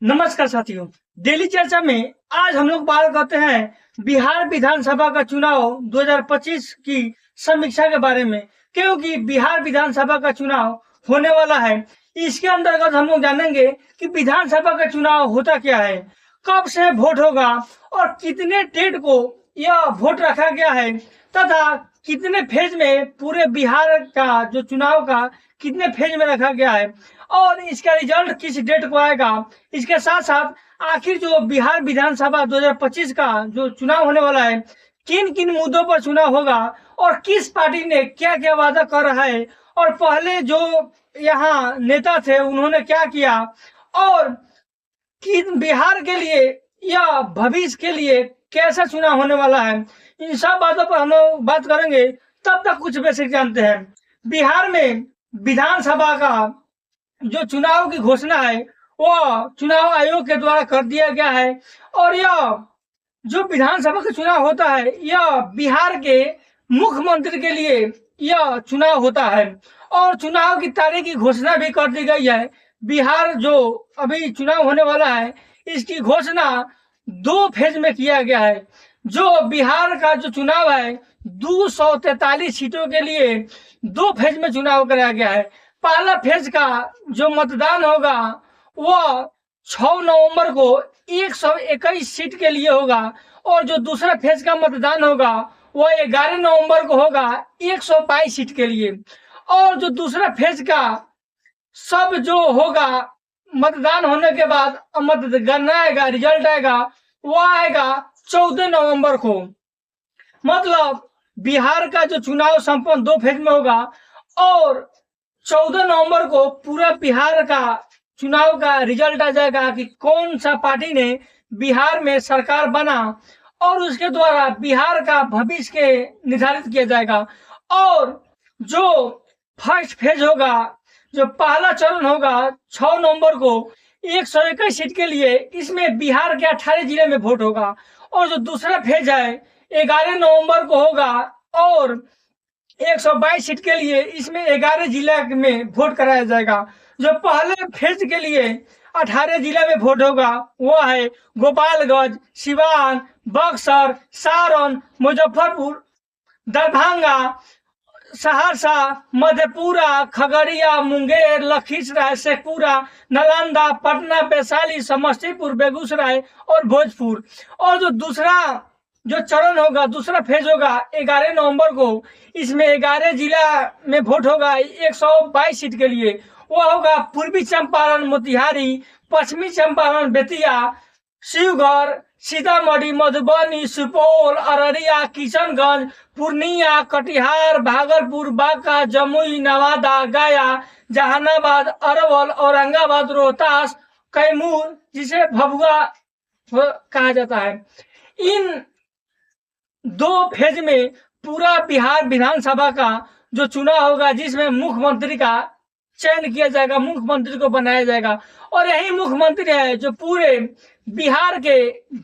नमस्कार साथियों। डेली चर्चा में आज हम लोग बात करते हैं बिहार विधानसभा का चुनाव 2025 की समीक्षा के बारे में। क्योंकि बिहार विधानसभा का चुनाव होने वाला है, इसके अंतर्गत हम लोग जानेंगे कि विधानसभा का चुनाव होता क्या है, कब से वोट होगा और कितने डेट को यह वोट रखा गया है तथा कितने फेज में पूरे बिहार का जो चुनाव का कितने फेज में रखा गया है और इसका रिजल्ट किस डेट को आएगा। इसके साथ साथ आखिर जो बिहार विधानसभा 2025 का जो चुनाव होने वाला है, किन किन मुद्दों पर चुनाव होगा और किस पार्टी ने क्या क्या वादा कर रहा है और पहले जो यहाँ नेता थे उन्होंने क्या किया और किन बिहार के लिए या भविष्य के लिए कैसा चुनाव होने वाला है, इन सब बातों पर हम लोग बात करेंगे। तब तक कुछ बेसिक जानते हैं। बिहार में विधानसभा का जो चुनाव की घोषणा है वह चुनाव आयोग के द्वारा कर दिया गया है और यह जो विधानसभा का चुनाव होता है यह बिहार के मुख्यमंत्री के लिए यह चुनाव होता है और चुनाव की तारीख की घोषणा भी कर दी गई है। बिहार जो अभी चुनाव होने वाला है इसकी घोषणा 2 फेज में किया गया है। जो बिहार का जो चुनाव है 243 सीटों के लिए 2 फेज में चुनाव कराया गया है। पहला फेज का जो मतदान होगा वह 6 नवंबर को 121 सीट के लिए होगा और जो दूसरा फेज का मतदान होगा वह 11 नवंबर को होगा 122 सीट के लिए और जो दूसरा फेज का सब जो होगा मतदान होने के बाद मतगणना आएगा, रिजल्ट आएगा, वह आएगा 14 नवंबर को। मतलब बिहार का जो चुनाव संपन्न 2 फेज में होगा और 14 नवंबर को पूरा बिहार का चुनाव का रिजल्ट आ जाएगा कि कौन सा पार्टी ने बिहार में सरकार बना और उसके द्वारा बिहार का भविष्य के निर्धारित किया जाएगा। और जो फर्स्ट फेज होगा, जो पहला चरण होगा 6 नवंबर को 121 सीट के लिए, इसमें बिहार के 18 जिले में वोट होगा और जो दूसरा फेज है 11 नवंबर को होगा और 122 सीट के लिए इसमें 11 जिला में वोट कराया जाएगा। जो पहले फेज के लिए 18 जिला में वोट होगा वो है गोपालगंज, सिवान, बक्सर, सारण, मुजफ्फरपुर, दरभंगा, सहरसा, मधेपुरा, खगड़िया, मुंगेर, लखीसराय, शेखपुरा, नालंदा, पटना, वैशाली, समस्तीपुर, बेगूसराय और भोजपुर। और जो दूसरा जो चरण होगा, दूसरा फेज होगा 11 नवंबर को, इसमें 11 जिला में वोट होगा 122 सीट के लिए। वह होगा पूर्वी चंपारण, मोतिहारी, पश्चिमी चंपारण, बेतिया, शिवघर, सीतामढ़ी, मधुबनी, सुपौल, अररिया, किशनगंज, पूर्णिया, कटिहार, भागलपुर, बांका, जमुई, नवादा, गया, जहानाबाद, अरवल, औरंगाबाद, रोहतास, कैमूर जिसे भभुआ कहा जाता है। इन 2 फेज में पूरा बिहार विधानसभा का जो चुनाव होगा जिसमें मुख्यमंत्री का चयन किया जाएगा, मुख्यमंत्री को बनाया जाएगा और यही मुख्यमंत्री है जो पूरे बिहार के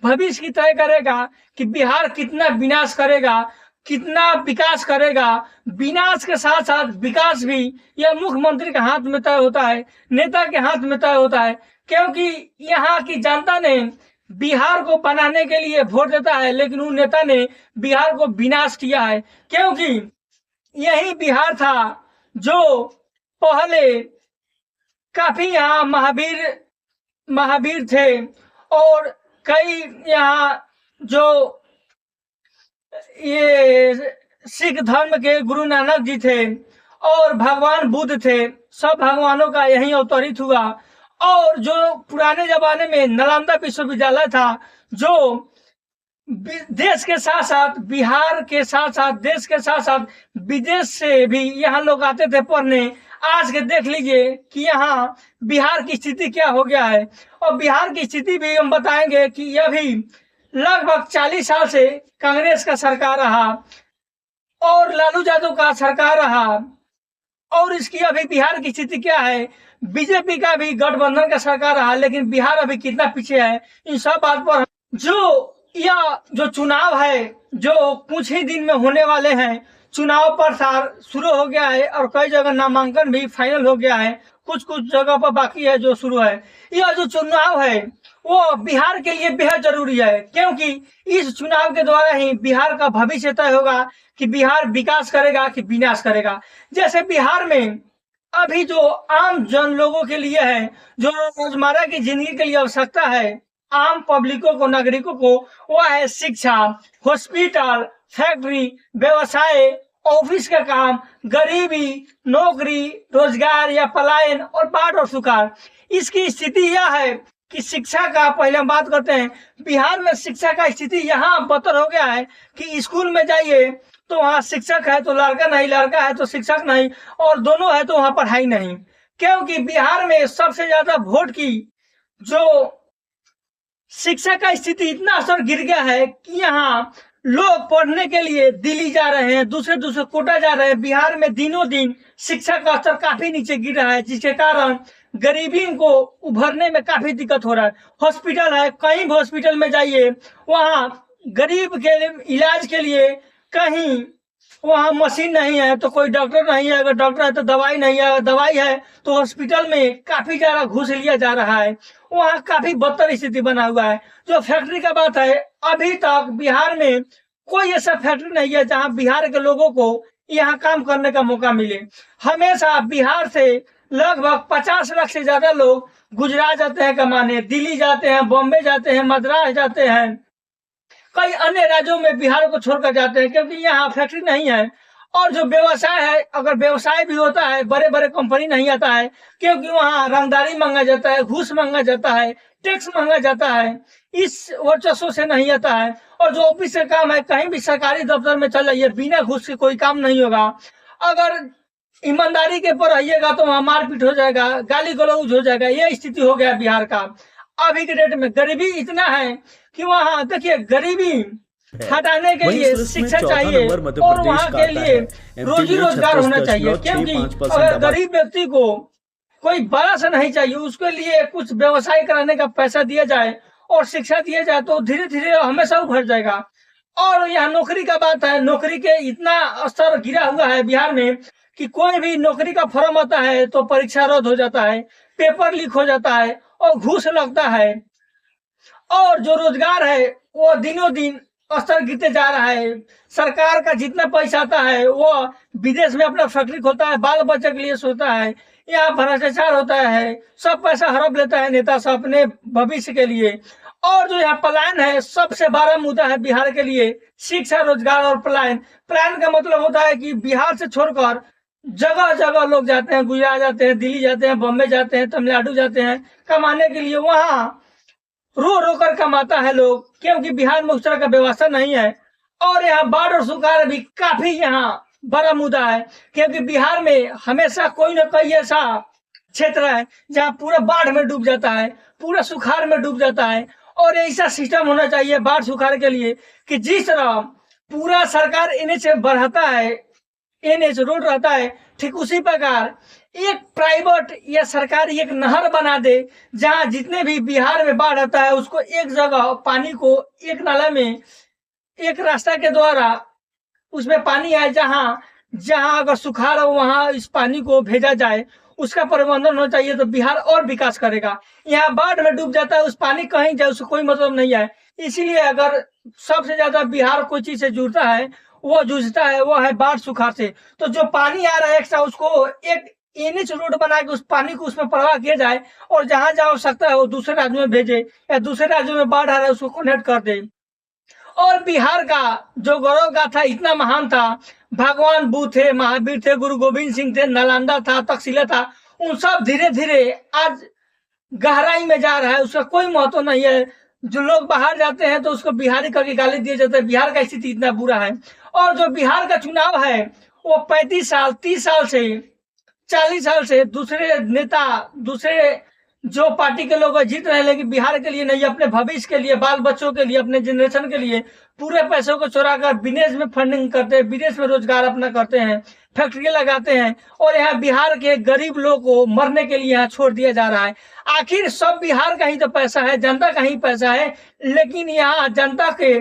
भविष्य की तय करेगा कि बिहार कितना विनाश करेगा, कितना विकास करेगा। विनाश के साथ साथ विकास भी यह मुख्यमंत्री के हाथ में तय होता है, नेता के हाथ में तय होता है। क्योंकि यहाँ की जनता ने बिहार को बनाने के लिए वोट देता है लेकिन उन नेता ने बिहार को विनाश किया है। क्योंकि यही बिहार था जो पहले काफी यहाँ महावीर थे और कई यहाँ जो ये सिख धर्म के गुरु नानक जी थे और भगवान बुद्ध थे, सब भगवानों का यही अवतरित हुआ। और जो पुराने जमाने में नालंदा विश्वविद्यालय था जो देश के साथ साथ बिहार के साथ साथ देश के साथ साथ विदेश से भी यहाँ लोग आते थे पढ़ने। आज के देख लीजिए कि यहाँ बिहार की स्थिति क्या हो गया है और बिहार की स्थिति भी हम बताएंगे कि यह भी लगभग 40 साल से कांग्रेस का सरकार रहा और लालू यादव का सरकार रहा और इसकी अभी बिहार की स्थिति क्या है। बीजेपी का भी गठबंधन का सरकार रहा लेकिन बिहार अभी कितना पीछे है, इन सब बात पर जो यह जो चुनाव है जो कुछ ही दिन में होने वाले हैं, चुनाव प्रचार शुरू हो गया है और कई जगह नामांकन भी फाइनल हो गया है, कुछ कुछ जगह पर बाकी है जो शुरू है। यह जो चुनाव है वो बिहार के लिए बेहद जरूरी है, क्योंकि इस चुनाव के द्वारा ही बिहार का भविष्य तय होगा कि बिहार विकास करेगा कि विनाश करेगा। जैसे बिहार में अभी जो आम जन लोगों के लिए है, जो रोजमर्रा की जिंदगी के लिए आवश्यकता है आम पब्लिकों को, नागरिकों को, वो है शिक्षा, हॉस्पिटल, फैक्ट्री, व्यवसाय, ऑफिस का काम, गरीबी, नौकरी, रोजगार या पलायन और बाढ़ और सुखाड़। इसकी स्थिति यह है कि शिक्षा का पहले हम बात करते हैं। बिहार में शिक्षा का स्थिति यहाँ बदतर हो गया है कि स्कूल में जाइए तो वहाँ शिक्षक है तो लड़का नहीं, लड़का है तो शिक्षक नहीं, और दोनों है तो वहाँ पढ़ाई नहीं। क्योंकि बिहार में सबसे ज्यादा वोट की जो शिक्षा का स्थिति इतना असर गिर गया है कि यहाँ लोग पढ़ने के लिए दिल्ली जा रहे हैं, दूसरे दूसरे कोटा जा रहे हैं। बिहार में दिनों दिन शिक्षा का स्तर काफी नीचे गिर रहा है, जिसके कारण गरीबी को उभरने में काफी दिक्कत हो रहा है। हॉस्पिटल है, कहीं भी हॉस्पिटल में जाइए वहाँ गरीब के इलाज के लिए कहीं वहाँ मशीन नहीं है तो कोई डॉक्टर नहीं है, अगर डॉक्टर है तो दवाई नहीं है, अगर दवाई है तो हॉस्पिटल में काफी ज्यादा घूस लिया जा रहा है। वहाँ काफी बदतर स्थिति बना हुआ है। जो फैक्ट्री का बात है, अभी तक बिहार में कोई ऐसा फैक्ट्री नहीं है जहाँ बिहार के लोगों को यहाँ काम करने का मौका मिले। हमेशा बिहार से लगभग 50 लाख से ज्यादा लोग गुजरात जाते हैं कमाने, दिल्ली जाते हैं, बॉम्बे जाते हैं, मद्रास जाते हैं, कई अन्य राज्यों में बिहार को छोड़कर जाते हैं, क्योंकि यहाँ फैक्ट्री नहीं है। और जो व्यवसाय है, अगर व्यवसाय भी होता है, बड़े बड़े कंपनी नहीं आता है, क्योंकि वहाँ रंगदारी मांगा जाता है, घूस मांगा जाता है, टैक्स मांगा जाता है, इस वर्चस्व से नहीं आता है। और जो ऑफिस का काम है, कहीं भी सरकारी दफ्तर में चल जाइए, बिना घूस के कोई काम नहीं होगा। अगर ईमानदारी के पर रहिएगा तो वहाँ मारपीट हो जाएगा, गाली गलौज हो जाएगा। ये स्थिति हो गया बिहार का। अभी के डेट में गरीबी इतना है कि वहाँ देखिए गरीबी हटाने के लिए शिक्षा चाहिए और वहाँ के लिए रोजी रोजगार होना चाहिए, क्योंकि अगर गरीब व्यक्ति को कोई बड़ा सा नहीं चाहिए, उसके लिए कुछ व्यवसाय कराने का पैसा दिया जाए और शिक्षा दिया जाए तो धीरे धीरे हमेशा उभर जाएगा। और यहाँ नौकरी का बात है, नौकरी के इतना स्तर गिरा हुआ है बिहार में कि कोई भी नौकरी का फॉर्म आता है तो परीक्षा रद्द हो जाता है, पेपर लीक हो जाता है और घूस लगता है। और जो रोजगार है वो दिनों दिन स्तर गिरते जा रहा है। सरकार का जितना पैसा आता है वो विदेश में अपना फैक्ट्री खोलता है, बाल बच्चे के लिए सोचता है, यहाँ भ्रष्टाचार होता है, सब पैसा हड़प लेता है नेता सब अपने भविष्य के लिए। और जो यहाँ पलायन है, सबसे बड़ा मुद्दा है बिहार के लिए, शिक्षा, रोजगार और पलायन। पलायन का मतलब होता है कि बिहार से छोड़कर जगह जगह लोग जाते हैं, गुजरात जाते हैं, दिल्ली जाते हैं, बॉम्बे जाते हैं, तमिलनाडु जाते हैं कमाने के लिए। वहाँ रो रो कर कमाता है लोग, क्योंकि बिहार में उस तरह का व्यवस्था नहीं है। और यहाँ बाढ़ और सुखाड़ भी काफी यहाँ बड़ा मुद्दा है, क्योंकि बिहार में हमेशा कोई न कोई ऐसा क्षेत्र है जहाँ पूरा बाढ़ में डूब जाता है, पूरा सुखाड़ में डूब जाता है। और ऐसा सिस्टम होना चाहिए बाढ़ सुखाड़ के लिए कि जिस तरह पूरा सरकार एनएच बढ़ाता है, एनएच रोड रहता है, ठीक उसी प्रकार एक प्राइवेट या सरकारी एक नहर बना दे, जहां जितने भी बिहार में बाढ़ आता है उसको एक जगह पानी को एक नाला में एक रास्ता के द्वारा उसमें पानी आए, जहां जहां अगर सुखाड़ हो वहां इस पानी को भेजा जाए, उसका प्रबंधन होना चाहिए तो बिहार और विकास करेगा। यहाँ बाढ़ में डूब जाता है, उस पानी कहीं जाए उसको कोई मतलब नहीं है। इसीलिए अगर सबसे ज्यादा बिहार कोई चीज से जुड़ता है, वो जूझता है, वो है बाढ़ सुखाड़ से। तो जो पानी आ रहा है एक उसको एक एनएच रोड बना के उस पानी को उसमें प्रवाह किया जाए, और जहां जहां हो सकता है वो दूसरे राज्यों में भेजे, या दूसरे राज्यों में बाढ़ आ रहा है उसको कनेक्ट कर दे। और बिहार का जो गौरव गाथा इतना महान था, भगवान बुद्ध थे, महावीर थे, गुरु गोविंद सिंह थे, नालंदा था, तक्षशिला था, उन सब धीरे धीरे आज गहराई में जा रहा है, उसका कोई महत्व नहीं है। जो लोग बाहर जाते हैं तो उसको बिहारी करके गाली दिए जाते हैं। बिहार का स्थिति इतना बुरा है। और जो बिहार का चुनाव है वो 35 साल, 30 साल से 40 साल से दूसरे नेता, दूसरे जो पार्टी के लोग जीत रहे हैं, लेकिन बिहार के लिए नहीं, अपने भविष्य के लिए, बाल बच्चों के लिए, अपने जनरेशन के लिए पूरे पैसों को चुरा कर विदेश में फंडिंग करते हैं, विदेश में रोजगार अपना करते हैं, फैक्ट्रियां लगाते हैं, और यहाँ बिहार के गरीब लोग को मरने के लिए यहाँ छोड़ दिया जा रहा है। आखिर सब बिहार का ही तो पैसा है, जनता का ही पैसा है, लेकिन यहाँ जनता के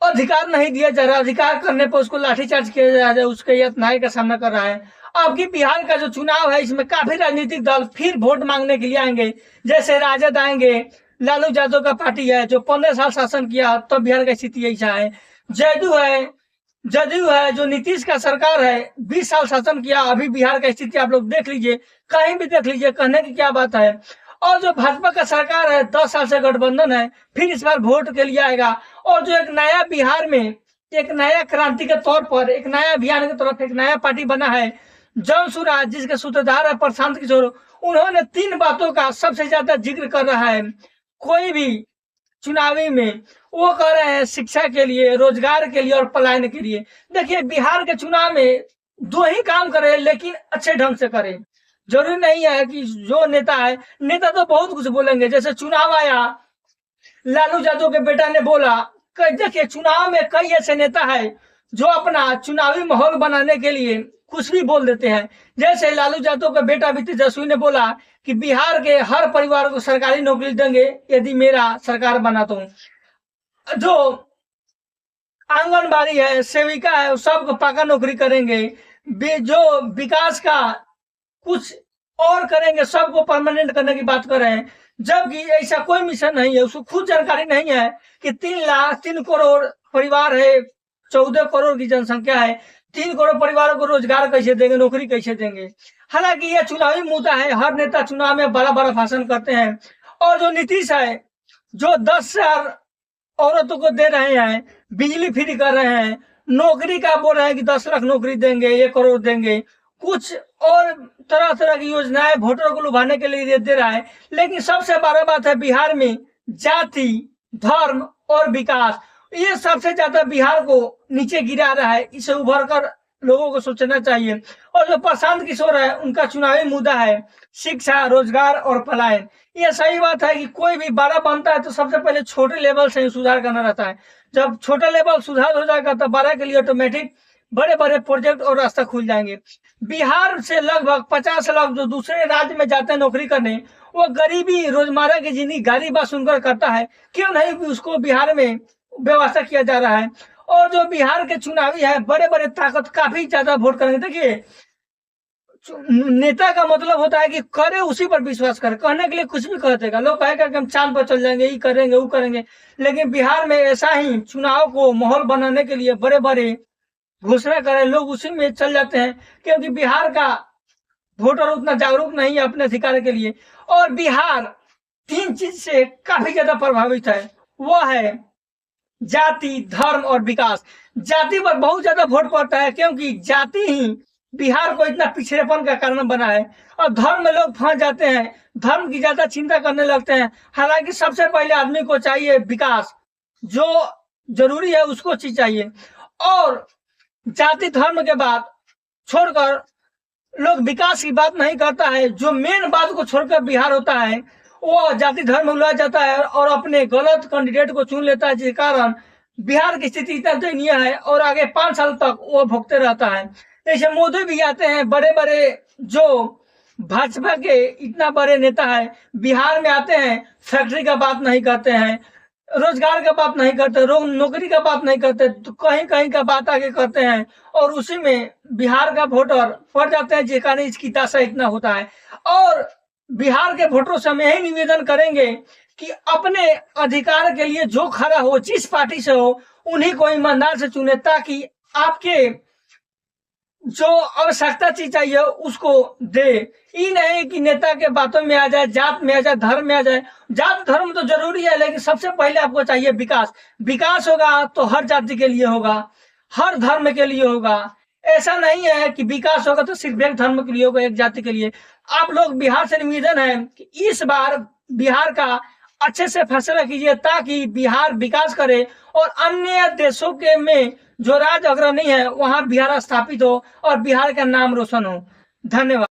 अधिकार नहीं दिया जा रहा। अधिकार करने पर उसको लाठीचार्ज किया जा रहा है, उसके यातनाएं का सामना कर रहा है। अब की बिहार का जो चुनाव है, इसमें काफी राजनीतिक दल फिर वोट मांगने के लिए आएंगे। जैसे राजद आएंगे, लालू यादव का पार्टी है जो 15 साल शासन किया, तब तो बिहार का स्थिति ऐसा है। जदयू है जो नीतीश का सरकार है, 20 साल शासन किया, अभी बिहार का स्थिति आप लोग देख लीजिए, कहीं भी देख लीजिए, कहने की क्या बात है। और जो भाजपा का सरकार है, 10 साल से गठबंधन है, फिर इस बार वोट के लिए आएगा। और जो एक नया बिहार में एक नया क्रांति के तौर पर, एक नया अभियान की तरफ एक नया पार्टी बना है, जन सुराज, जिसके सूत्रधार है प्रशांत किशोर, उन्होंने 3 बातों का सबसे ज्यादा जिक्र कर रहा है कोई भी चुनावी में। वो कह रहे हैं शिक्षा के लिए, रोजगार के लिए और पलायन के लिए। देखिए, बिहार के चुनाव में 2 ही काम करे, लेकिन अच्छे ढंग से करे। जरूरी नहीं है कि जो नेता है, नेता तो बहुत कुछ बोलेंगे। जैसे चुनाव आया, लालू यादव के बेटा ने बोला, देखिए चुनाव में कई ऐसे नेता है जो अपना चुनावी माहौल बनाने के लिए कुछ भी बोल देते हैं। जैसे लालू यादव का बेटा भी तेजस्वी ने बोला कि बिहार के हर परिवार को सरकारी नौकरी देंगे यदि मेरा सरकार बना तो। जो आंगनबाड़ी है, सेविका है, सबको पक्का नौकरी करेंगे। जो विकास का कुछ और करेंगे, सबको परमानेंट करने की बात कर रहे हैं। जबकि ऐसा कोई मिशन नहीं है, उसको खुद जानकारी नहीं है कि 3 करोड़ परिवार है, 14 करोड़ की जनसंख्या है, 3 करोड़ परिवारों को रोजगार कैसे देंगे, नौकरी कैसे देंगे। हालांकि यह चुनावी मुद्दा है, हर नेता चुनाव में बड़ा बड़ा भाषण करते हैं। और जो नीतीश है, जो 10,000 औरतों को दे रहे हैं, बिजली फ्री कर रहे हैं, नौकरी का बोल रहे हैं कि 10 लाख नौकरी देंगे, 1 करोड़ देंगे, कुछ और तरह तरह की योजनाएं वोटरों को लुभाने के लिए दे रहा है। लेकिन सबसे बड़ा बात है बिहार में जाति, धर्म और विकास, ये सबसे ज्यादा बिहार को नीचे गिरा रहा है। इसे उभर कर लोगों को सोचना चाहिए। और जो प्रशांत किशोर है, उनका चुनावी मुद्दा है शिक्षा, रोजगार और पलायन। ये सही बात है कि कोई भी बड़ा बनता है तो सबसे पहले छोटे लेवल से ही सुधार करना रहता है। जब छोटा लेवल सुधार हो जाएगा तो बड़ा के लिए ऑटोमेटिक बड़े बड़े प्रोजेक्ट और रास्ता खुल जाएंगे। बिहार से लगभग 50 लाख जो दूसरे राज्य में जाते हैं नौकरी करने, वो गरीबी, रोजमर्रा की जिंदगी, गाड़ी बस सुनकर करता है, क्यों नहीं उसको बिहार में व्यवस्था किया जा रहा है। और जो बिहार के चुनावी है, बड़े बड़े ताकत काफी ज्यादा वोट करेंगे। देखिए, नेता का मतलब होता है कि करे उसी पर विश्वास करे, कहने के लिए कुछ भी कह देगा। लोग कहेगा कि हम चांद पर चल जाएंगे, ये करेंगे, वो करेंगे। लेकिन बिहार में ऐसा ही चुनाव को माहौल बनाने के लिए बड़े बड़े घोषणा करें, लोग उसी में चल जाते हैं, क्योंकि बिहार का वोटर उतना जागरूक नहीं है अपने अधिकार के लिए। और बिहार 3 चीज से काफी ज्यादा प्रभावित है, वो है जाति, धर्म और विकास। जाति पर बहुत ज्यादा वोट पड़ता है, क्योंकि जाति ही बिहार को इतना पिछड़ेपन का कारण बना है। और धर्म में लोग फंस जाते हैं, धर्म की ज्यादा चिंता करने लगते हैं। हालांकि सबसे पहले आदमी को चाहिए विकास, जो जरूरी है उसको चीज चाहिए। और जाति धर्म के बाद छोड़कर लोग विकास की बात नहीं करता है। जो मेन बात को छोड़कर बिहार होता है, वो जाति धर्म भुला जाता है और अपने गलत कैंडिडेट को चुन लेता है, जिस कारण बिहार की स्थिति इतना दयनीय है और आगे 5 साल तक वो भुगते रहता है। जैसे मोदी भी आते हैं, बड़े बड़े जो भाजपा के इतना बड़े नेता है, बिहार में आते हैं, फैक्ट्री का बात नहीं करते हैं, रोजगार का बात नहीं करते, नौकरी का बात नहीं करते, तो कहीं कहीं का बात आगे करते हैं। और उसी में बिहार का वोटर पड़ जाते हैं, जिस कारण इसकी दशा इतना होता है। और बिहार के वोटरों से हम यही निवेदन करेंगे कि अपने अधिकार के लिए जो खड़ा हो, जिस पार्टी से हो, उन्हीं को ईमानदार से चुने, ताकि आपके जो आवश्यकता चीज चाहिए उसको दे। ये नहीं कि नेता के बातों में आ जाए, जात में आ जाए, धर्म में आ जाए। जात धर्म तो जरूरी है, लेकिन सबसे पहले आपको चाहिए विकास। विकास होगा तो हर जाति के लिए होगा, हर धर्म के लिए होगा। ऐसा नहीं है कि विकास होगा तो सिर्फ एक धर्म के लिए होगा, एक जाति के लिए। आप लोग बिहार से निवेदन है कि इस बार बिहार का अच्छे से फैसला कीजिए, ताकि बिहार विकास करे और अन्य देशों के में जो राज्य अग्रणी है वहां बिहार स्थापित हो और बिहार का नाम रोशन हो। धन्यवाद।